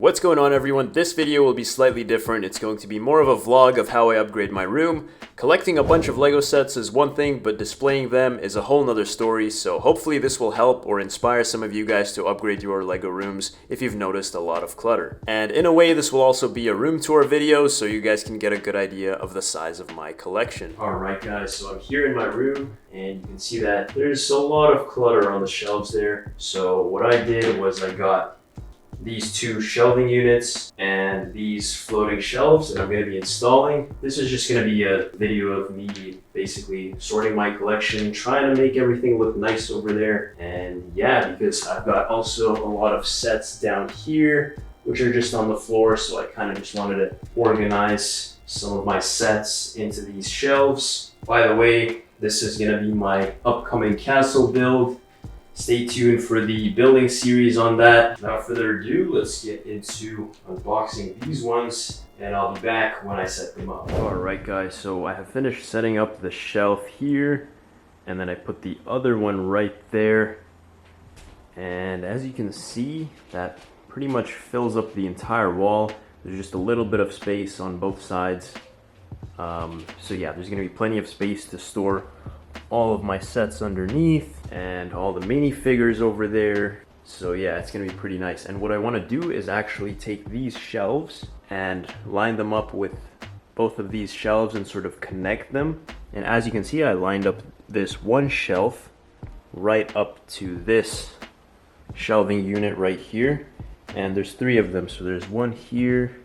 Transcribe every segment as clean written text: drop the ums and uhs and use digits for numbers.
What's going on, everyone? This video will be slightly different. It's going to be more of a vlog of how I upgrade my room. Collecting a bunch of Lego sets is one thing, but displaying them is a whole nother story, so hopefully this will help or inspire some of you guys to upgrade your Lego rooms if you've noticed a lot of clutter. And in a way, this will also be a room tour video, so you guys can get a good idea of the size of my collection. Alright guys, so I'm here in my room, and you can see that there's a lot of clutter on the shelves there. So what I did was I got these two shelving units and these floating shelves that I'm going to be installing. This is just going to be a video of me basically sorting my collection, trying to make everything look nice over there. And yeah, because I've got also a lot of sets down here which are just on the floor, so I kind of just wanted to organize some of my sets into these shelves. By the way, this is going to be my upcoming castle build. Stay tuned for the building series on that. Without further ado, let's get into unboxing these ones, and I'll be back when I set them up. Alright guys, so I have finished setting up the shelf here, and then I put the other one right there. And as you can see, that pretty much fills up the entire wall. There's just a little bit of space on both sides. So yeah, there's going to be plenty of space to store all of my sets underneath and all the minifigures over there. So yeah, it's gonna be pretty nice. And what I want to do is actually take these shelves and line them up with both of these shelves and sort of connect them. And as you can see, I lined up this one shelf right up to this shelving unit right here, and there's three of them. So there's one here,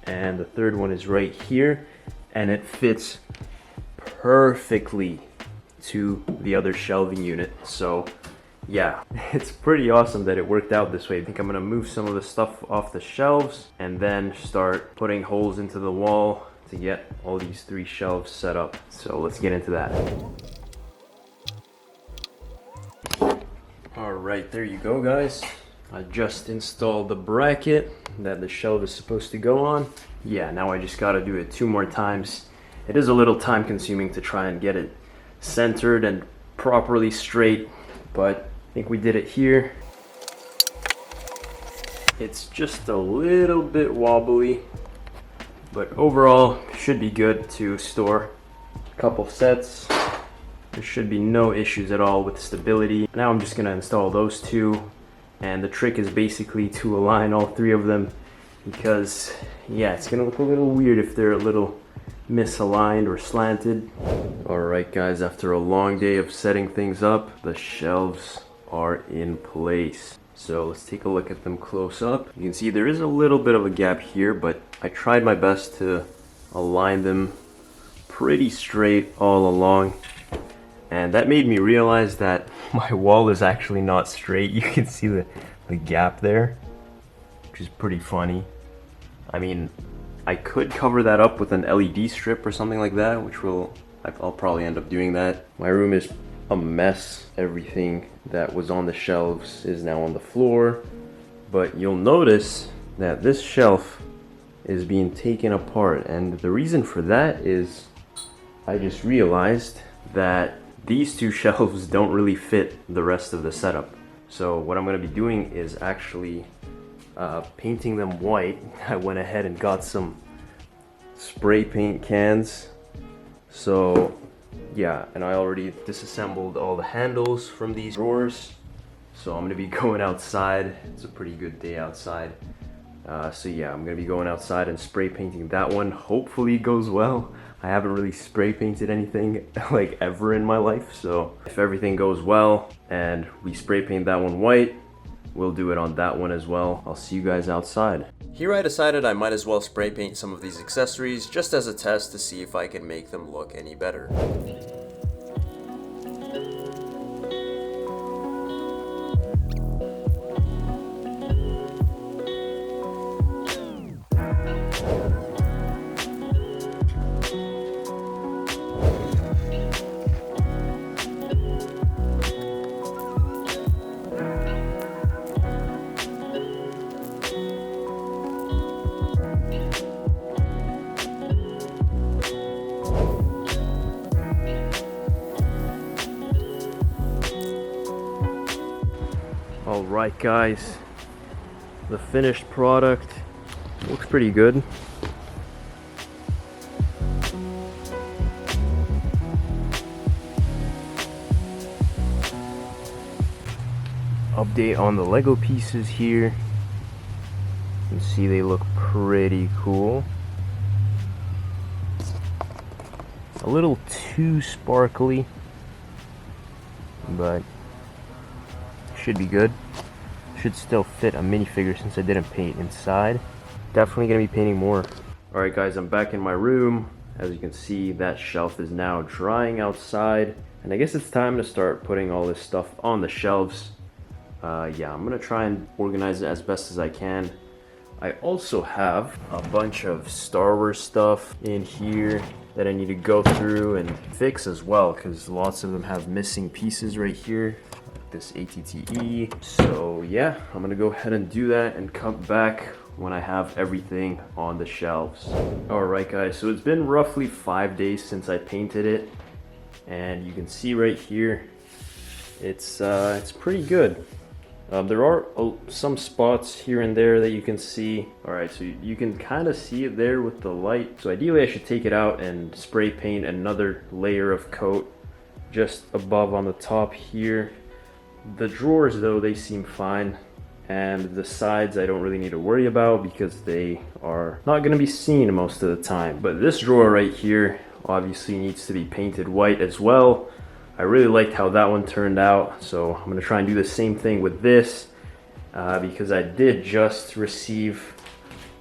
and the third one is right here, and it fits perfectly to the other shelving unit. So yeah, it's pretty awesome that it worked out this way. I think I'm gonna move some of the stuff off the shelves and then start putting holes into the wall to get all these three shelves set up. So let's get into that. All right, there you go guys. I just installed the bracket that the shelf is supposed to go on. Yeah, now I just gotta do it 2 more times. It is a little time consuming to try and get it centered and properly straight, but I think we did it here. It's just a little bit wobbly, but overall should be good to store a couple sets. There should be no issues at all with stability. Now I'm just gonna install those two, and the trick is basically to align all 3 of them, because yeah, it's gonna look a little weird if they're a little misaligned or slanted. Alright guys, after a long day of setting things up, the shelves are in place. So let's take a look at them close up. You can see there is a little bit of a gap here, but I tried my best to align them pretty straight all along. And that made me realize that my wall is actually not straight. You can see the gap there, which is pretty funny. I mean, I could cover that up with an LED strip or something like that, which I'll probably end up doing that. My room is a mess. Everything that was on the shelves is now on the floor, but you'll notice that this shelf is being taken apart, and the reason for that is I just realized that these 2 shelves don't really fit the rest of the setup. So what I'm going to be doing is actually painting them white. I went ahead and got some spray paint cans. So yeah, and I already disassembled all the handles from these drawers. So I'm gonna be going outside. It's a pretty good day outside. So yeah, I'm gonna be going outside and spray painting that one. Hopefully it goes well. I haven't really spray painted anything like ever in my life. So if everything goes well and we spray paint that one white, we'll do it on that one as well. I'll see you guys outside. Here I decided I might as well spray paint some of these accessories just as a test to see if I can make them look any better. Alright guys, the finished product. Looks pretty good. Update on the Lego pieces here. You can see they look pretty cool. A little too sparkly, but should be good. Should still fit a minifigure since I didn't paint inside. Definitely gonna be painting more. Alright guys, I'm back in my room. As you can see, that shelf is now drying outside. And I guess it's time to start putting all this stuff on the shelves. Yeah, I'm gonna try and organize it as best as I can. I also have a bunch of Star Wars stuff in here that I need to go through and fix as well, because lots of them have missing pieces right here, like this ATTE. So yeah, I'm gonna go ahead and do that and come back when I have everything on the shelves. Alright guys, so it's been roughly 5 days since I painted it, and you can see right here, it's pretty good. There are some spots here and there that you can see. Alright, so you can kind of see it there with the light. So ideally I should take it out and spray paint another layer of coat just above on the top here. The drawers though, they seem fine. And the sides I don't really need to worry about because they are not going to be seen most of the time. But this drawer right here obviously needs to be painted white as well. I really liked how that one turned out, so I'm going to try and do the same thing with this because I did just receive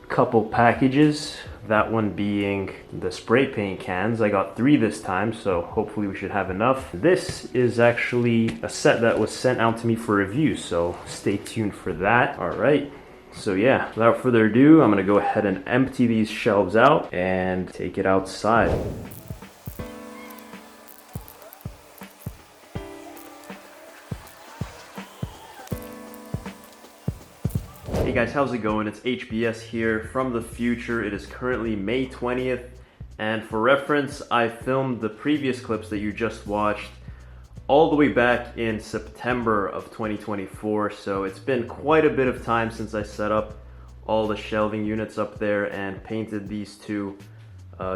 a couple packages, that one being the spray paint cans. I got 3 this time, so hopefully we should have enough. This is actually a set that was sent out to me for review, so stay tuned for that. Alright, so yeah, without further ado, I'm going to go ahead and empty these shelves out and take it outside. Hey guys, how's it going? It's HBS here from the future. It is currently May 20th, and for reference, I filmed the previous clips that you just watched all the way back in September of 2024, so it's been quite a bit of time since I set up all the shelving units up there and painted these 2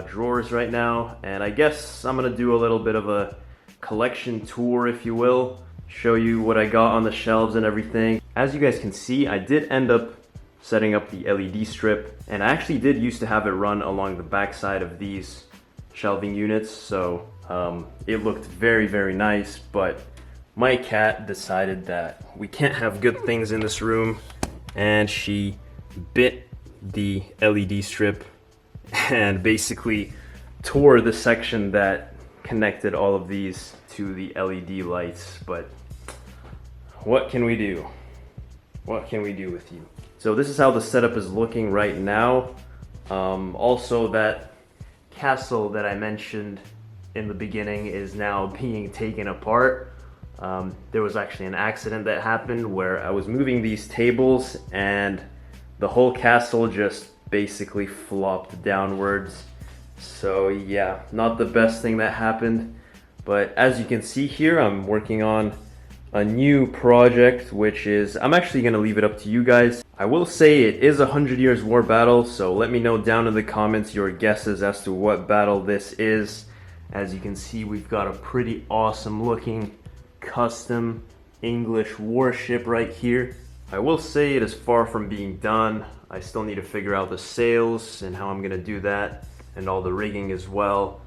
drawers right now. And I guess I'm gonna do a little bit of a collection tour, if you will, show you what I got on the shelves and everything. As you guys can see, I did end up setting up the LED strip, and I actually did used to have it run along the back side of these shelving units, so it looked very, very nice. But my cat decided that we can't have good things in this room, and she bit the LED strip and basically tore the section that connected all of these to the LED lights. But what can we do? What can we do with you? So this is how the setup is looking right now. Also, that castle that I mentioned in the beginning is now being taken apart. There was actually an accident that happened where I was moving these tables and the whole castle just basically flopped downwards. So yeah, not the best thing that happened. But as you can see here, I'm working on a new project, which is, I'm actually going to leave it up to you guys. I will say it is a 100 Years War battle, so let me know down in the comments your guesses as to what battle this is. As you can see, we've got a pretty awesome looking custom English warship right here. I will say it is far from being done. I still need to figure out the sails and how I'm going to do that, and all the rigging as well.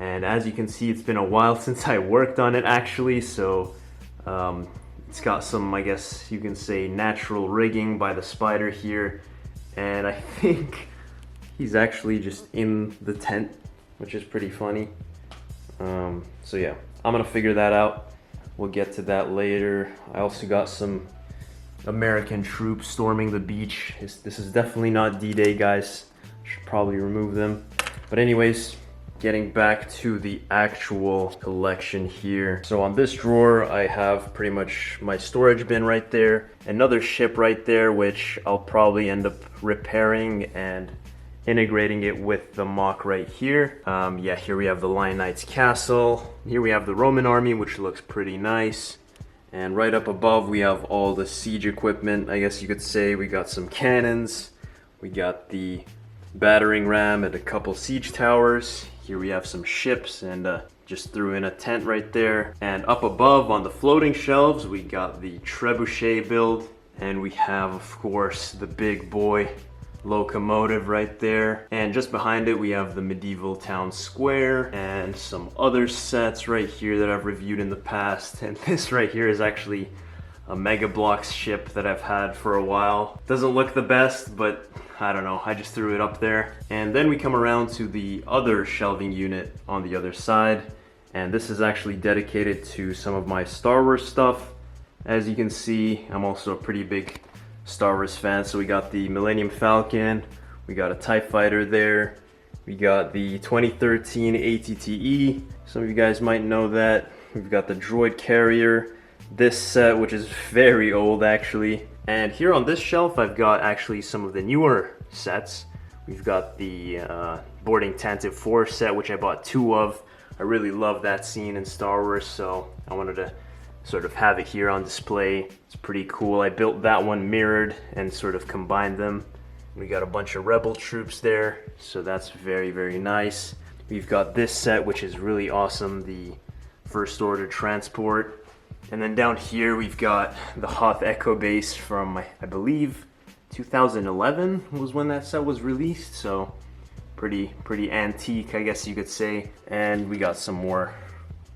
And as you can see, it's been a while since I worked on it actually, so it's got some, I guess you can say, natural rigging by the spider here, and I think he's actually just in the tent, which is pretty funny. So yeah, I'm gonna figure that out. We'll get to that later. I also got some American troops storming the beach. This is definitely not D-Day, guys. Should probably remove them. But anyways, getting back to the actual collection here. So on this drawer, I have pretty much my storage bin right there. Another ship right there, which I'll probably end up repairing and integrating it with the mock right here. Yeah, here we have the Lion Knight's castle. Here we have the Roman army, which looks pretty nice. And right up above we have all the siege equipment, I guess you could say. We got some cannons, we got the battering ram and a couple siege towers. Here we have some ships and just threw in a tent right there. And up above on the floating shelves we got the trebuchet build, and we have of course the big boy locomotive right there. And just behind it we have the medieval town square and some other sets right here that I've reviewed in the past. And this right here is actually a Mega Bloks ship that I've had for a while. Doesn't look the best, but I don't know, I just threw it up there. And then we come around to the other shelving unit on the other side, and this is actually dedicated to some of my Star Wars stuff. As you can see, I'm also a pretty big Star Wars fan, so we got the Millennium Falcon, we got a TIE Fighter there, we got the 2013 ATTE, some of you guys might know that. We've got the droid carrier, this set which is very old actually. And here on this shelf I've got actually some of the newer sets. We've got the Boarding Tantive 4 set, which I bought 2 of. I really love that scene in Star Wars, so I wanted to sort of have it here on display. It's pretty cool. I built that one mirrored and sort of combined them. We got a bunch of Rebel troops there, so that's very, very nice. We've got this set, which is really awesome, the First Order transport. And then down here we've got the Hoth Echo base from, I believe, 2011 was when that set was released, so pretty antique, I guess you could say. And we got some more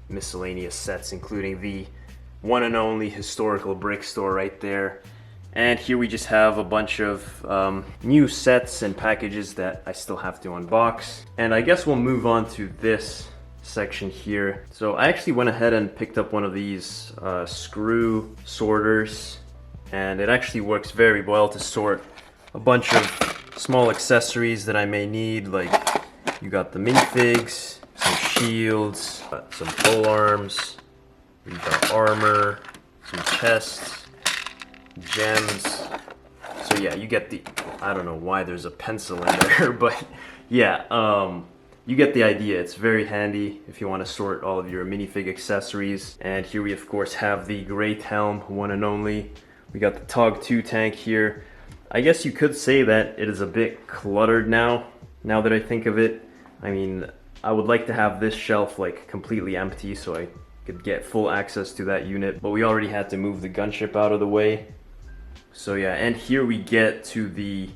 miscellaneous sets, including the one and only historical brick store right there. And here we just have a bunch of new sets and packages that I still have to unbox. And I guess we'll move on to this section here. So I actually went ahead and picked up one of these screw sorters, and it actually works very well to sort a bunch of small accessories that I may need. Like, you got the minifigs, some shields, some pole arms, we got armor, some chests, gems. So yeah, you get the, I don't know why there's a pencil in there, but yeah, you get the idea. It's very handy if you want to sort all of your minifig accessories. And here we of course have the Great Helm, one and only. We got the TOG 2 tank here. I guess you could say that it is a bit cluttered now that I think of it. I mean, I would like to have this shelf like completely empty so I could get full access to that unit, but we already had to move the gunship out of the way. So yeah, and here we get to the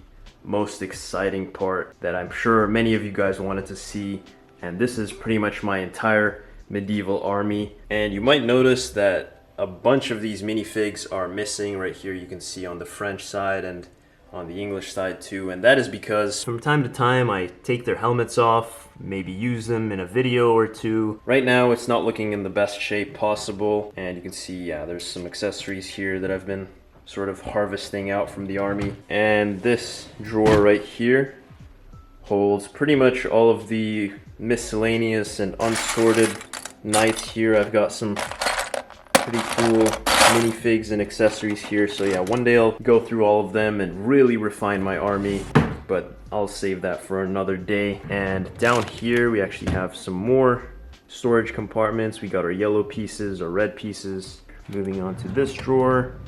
most exciting part that I'm sure many of you guys wanted to see, and this is pretty much my entire medieval army. And you might notice that a bunch of these minifigs are missing right here. You can see on the French side and on the English side too, and that is because from time to time I take their helmets off, maybe use them in a video or two. Right now it's not looking in the best shape possible, and you can see, yeah, there's some accessories here that I've been sort of harvesting out from the army. And this drawer right here holds pretty much all of the miscellaneous and unsorted knights here. I've got some pretty cool minifigs and accessories here, so yeah, one day I'll go through all of them and really refine my army, but I'll save that for another day. And down here we actually have some more storage compartments. We got our yellow pieces, our red pieces. Moving on to this drawer,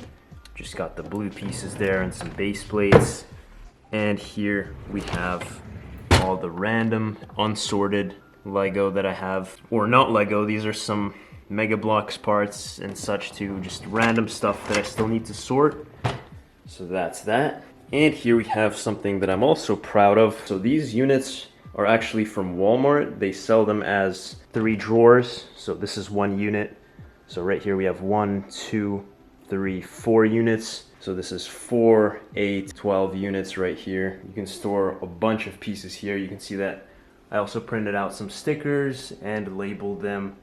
just got the blue pieces there and some base plates. And here we have all the random unsorted Lego that I have, or not Lego, these are some Mega Bloks parts and such too, just random stuff that I still need to sort. So that's that. And here we have something that I'm also proud of. So these units are actually from Walmart. They sell them as 3 drawers. So this is 1 unit. So right here we have 1, 2, 3, 4 units. So this is 4, 8, 12 units right here. You can store a bunch of pieces here. You can see that I also printed out some stickers and labeled them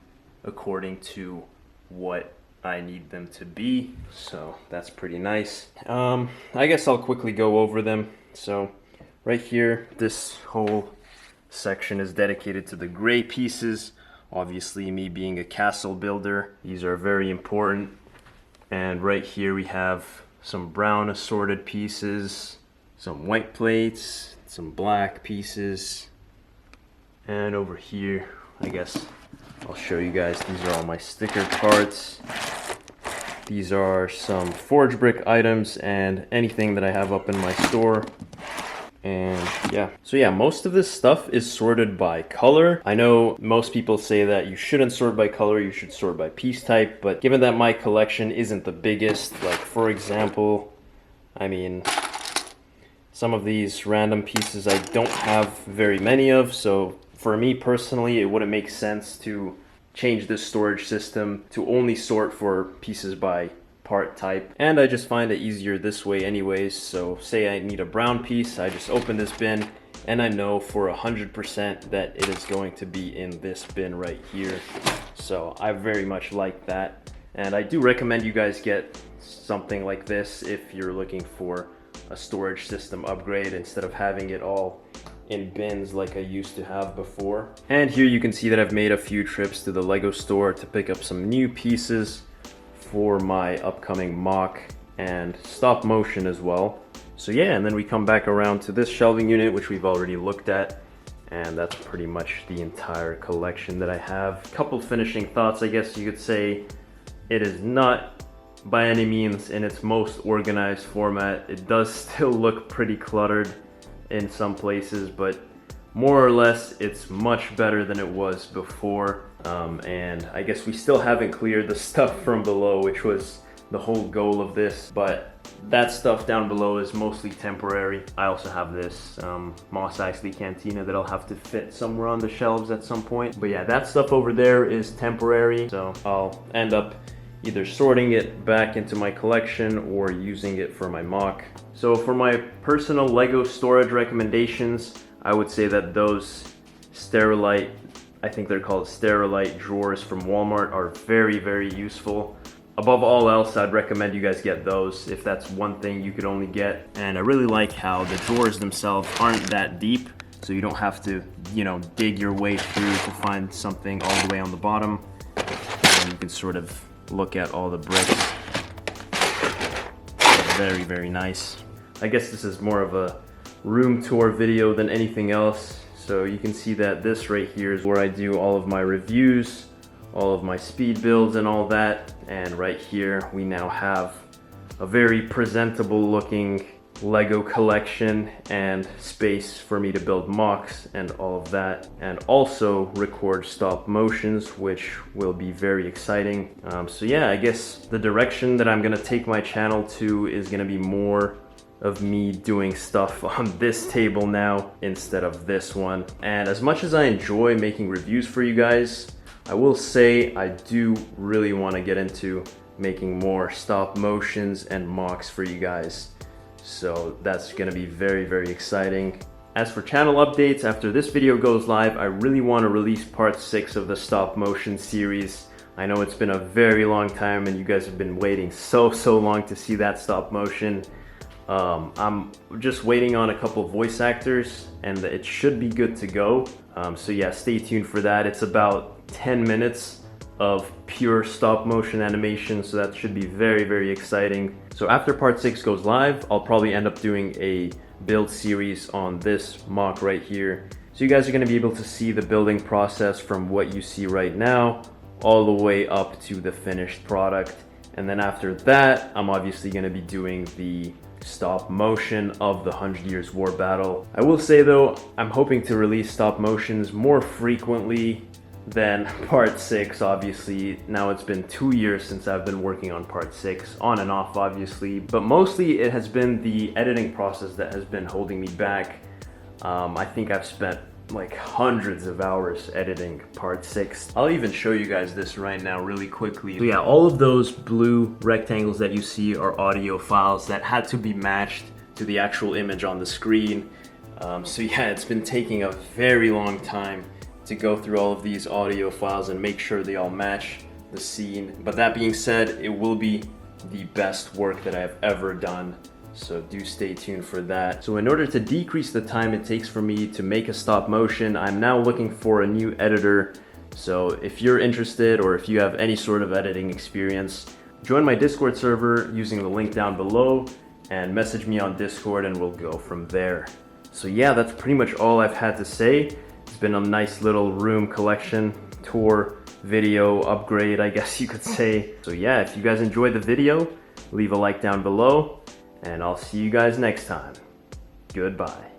according to what I need them to be. So that's pretty nice. I guess I'll quickly go over them. So right here, this whole section is dedicated to the gray pieces. Obviously, me being a castle builder, these are very important. And right here we have some brown assorted pieces, some white plates, some black pieces. And over here, I guess I'll show you guys, these are all my sticker parts. These are some forge brick items and anything that I have up in my store. And yeah, so yeah, most of this stuff is sorted by color. I know most people say that you shouldn't sort by color, you should sort by piece type, but given that my collection isn't the biggest, like for example, I mean, some of these random pieces I don't have very many of, so for me personally, it wouldn't make sense to change this storage system to only sort for pieces by part type, and I just find it easier this way anyways. So say I need a brown piece, I just open this bin and I know for 100% that it is going to be in this bin right here. So I very much like that, and I do recommend you guys get something like this if you're looking for a storage system upgrade instead of having it all in bins like I used to have before. And here you can see that I've made a few trips to the Lego store to pick up some new pieces for my upcoming mock and stop motion as well. So yeah, and then we come back around to this shelving unit, which we've already looked at, and that's pretty much the entire collection that I have. Couple finishing thoughts, I guess you could say. It is not by any means in its most organized format. It does still look pretty cluttered in some places, but more or less it's much better than it was before. And I guess we still haven't cleared the stuff from below, which was the whole goal of this, but that stuff down below is mostly temporary. I also have this Mos Eisley Cantina that I'll have to fit somewhere on the shelves at some point. But yeah, that stuff over there is temporary, so I'll end up either sorting it back into my collection or using it for my mock. So for my personal Lego storage recommendations, I would say that those Sterilite, I think they're called Sterilite drawers from Walmart, are very, very useful. Above all else, I'd recommend you guys get those if that's one thing you could only get. And I really like how the drawers themselves aren't that deep, so you don't have to, you know, dig your way through to find something all the way on the bottom. And you can sort of look at all the bricks. Very, very nice. I guess this is more of a room tour video than anything else. So you can see that this right here is where I do all of my reviews, all of my speed builds and all that. And right here we now have a very presentable looking Lego collection and space for me to build mocks and all of that, and also record stop motions, which will be very exciting. So yeah, I guess the direction that I'm gonna take my channel to is gonna be more of me doing stuff on this table now instead of this one. And as much as I enjoy making reviews for you guys, I will say I do really want to get into making more stop motions and mocks for you guys. So that's gonna be very, very exciting. As for channel updates, after this video goes live, I really want to release part 6 of the stop motion series. I know it's been a very long time and you guys have been waiting so long to see that stop motion. I'm just waiting on a couple voice actors and it should be good to go. So yeah, stay tuned for that. It's about 10 minutes of pure stop motion animation, so that should be very, very exciting. So after part 6 goes live, I'll probably end up doing a build series on this mock right here. So you guys are going to be able to see the building process from what you see right now all the way up to the finished product. And then after that, I'm obviously going to be doing the stop motion of the 100 Years War Battle. I will say though, I'm hoping to release stop motions more frequently than part 6, obviously. Now it's been 2 years since I've been working on part 6, on and off obviously, but mostly it has been the editing process that has been holding me back. I think I've spent like hundreds of hours editing part 6. I'll even show you guys this right now really quickly. So yeah, all of those blue rectangles that you see are audio files that had to be matched to the actual image on the screen. So yeah, it's been taking a very long time to go through all of these audio files and make sure they all match the scene. But that being said, it will be the best work that I've ever done, so do stay tuned for that. So in order to decrease the time it takes for me to make a stop motion, I'm now looking for a new editor. So if you're interested, or if you have any sort of editing experience, join my Discord server using the link down below and message me on Discord and we'll go from there. So yeah, that's pretty much all I've had to say. It's been a nice little room collection tour video upgrade, I guess you could say. So yeah, if you guys enjoyed the video, leave a like down below, and I'll see you guys next time. Goodbye.